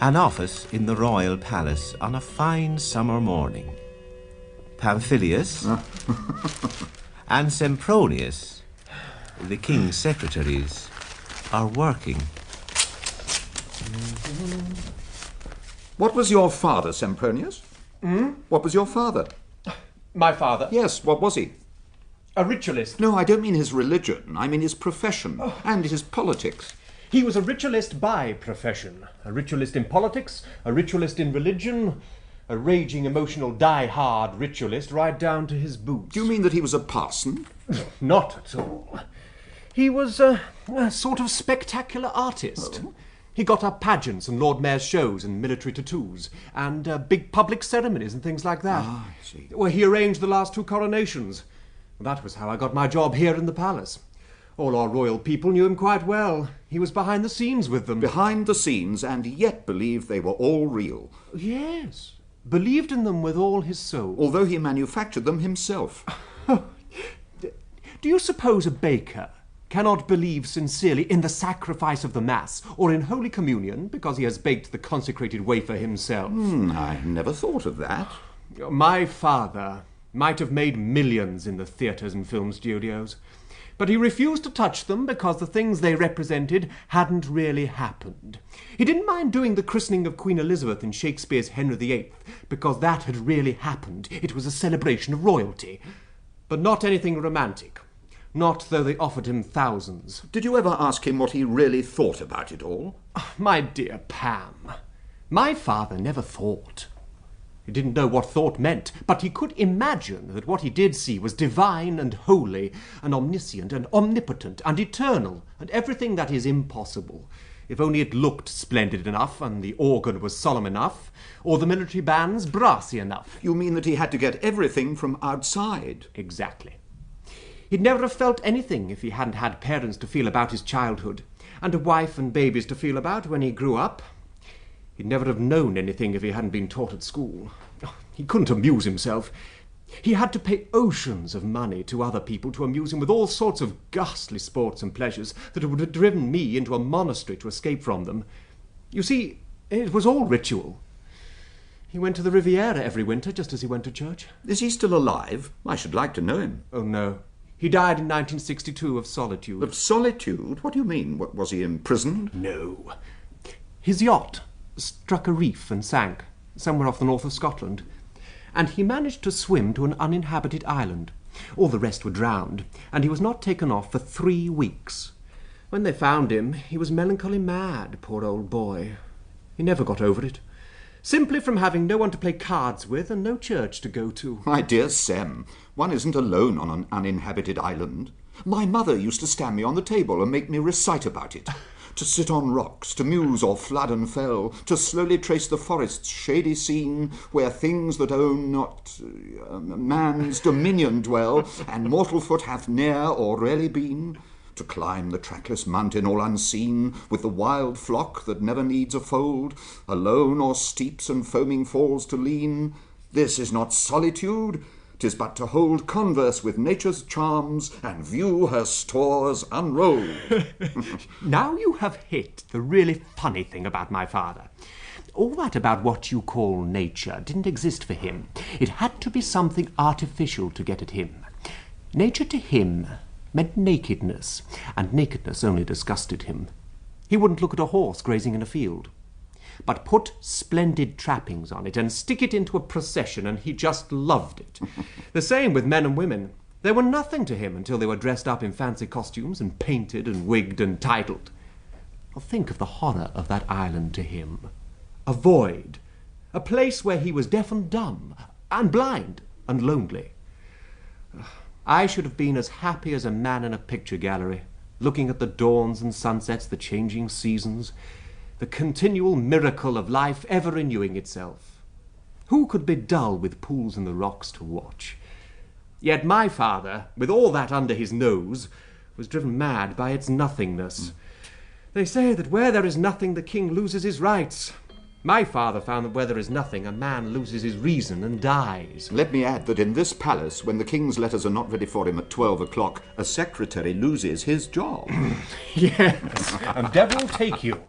An office in the royal palace on a fine summer morning. Pamphilius and Sempronius, the king's secretaries, are working. What was your father, Sempronius? What was your father? My father? Yes, what was he? A ritualist. No, I don't mean his religion. I mean his profession and his politics. He was a ritualist by profession. A ritualist in politics, a ritualist in religion, a raging, emotional, die-hard ritualist right down to his boots. Do you mean that he was a parson? Not at all. He was a sort of spectacular artist. Oh. He got up pageants and Lord Mayor's shows and military tattoos and big public ceremonies and things like that. Ah, I see. Well, he arranged the last 2 coronations. That was how I got my job here in the palace. All our royal people knew him quite well. He was behind the scenes with them. Behind the scenes, and yet believed they were all real. Yes. Believed in them with all his soul. Although he manufactured them himself. Do you suppose a baker cannot believe sincerely in the sacrifice of the Mass or in Holy Communion because he has baked the consecrated wafer himself? I never thought of that. My father might have made millions in the theatres and film studios, but he refused to touch them because the things they represented hadn't really happened. He didn't mind doing the christening of Queen Elizabeth in Shakespeare's Henry VIII because that had really happened. It was a celebration of royalty. But not anything romantic. Not though they offered him thousands. Did you ever ask him what he really thought about it all? My dear Pam, my father never thought. He didn't know what thought meant, but he could imagine that what he did see was divine and holy and omniscient and omnipotent and eternal and everything that is impossible, if only it looked splendid enough and the organ was solemn enough or the military bands brassy enough. You mean that he had to get everything from outside? Exactly. He'd never have felt anything if he hadn't had parents to feel about his childhood and a wife and babies to feel about when he grew up. He'd never have known anything if he hadn't been taught at school. He couldn't amuse himself. He had to pay oceans of money to other people to amuse him with all sorts of ghastly sports and pleasures that would have driven me into a monastery to escape from them. You see, it was all ritual. He went to the Riviera every winter just as he went to church. Is he still alive? I should like to know him. Oh, no. He died in 1962 of solitude. Of solitude? What do you mean? Was he imprisoned? No. His yacht struck a reef and sank, somewhere off the north of Scotland, and he managed to swim to an uninhabited island. All the rest were drowned, and he was not taken off for 3 weeks. When they found him, he was melancholy mad, poor old boy. He never got over it, simply from having no one to play cards with and no church to go to. My dear Sem, one isn't alone on an uninhabited island. My mother used to stand me on the table and make me recite about it. To sit on rocks, to muse o'er flood and fell, to slowly trace the forest's shady scene, where things that own not man's dominion dwell, and mortal foot hath ne'er or rarely been, to climb the trackless mountain all unseen, with the wild flock that never needs a fold, alone o'er steeps and foaming falls to lean. This is not solitude, 'tis but to hold converse with nature's charms and view her stores unrolled. Now you have hit the really funny thing about my father. All that about what you call nature didn't exist for him. It had to be something artificial to get at him. Nature to him meant nakedness, and nakedness only disgusted him. He wouldn't look at a horse grazing in a field. But put splendid trappings on it and stick it into a procession and he just loved it. The same with men and women. They were nothing to him until they were dressed up in fancy costumes and painted and wigged and titled. Well, think of the horror of that island to him. A void. A place where he was deaf and dumb and blind and lonely. I should have been as happy as a man in a picture gallery, looking at the dawns and sunsets, the changing seasons, the continual miracle of life ever renewing itself. Who could be dull with pools in the rocks to watch? Yet my father, with all that under his nose, was driven mad by its nothingness. They say that where there is nothing, the king loses his rights. My father found that where there is nothing, a man loses his reason and dies. Let me add that in this palace, when the king's letters are not ready for him at 12 o'clock, a secretary loses his job. Yes, and devil take you.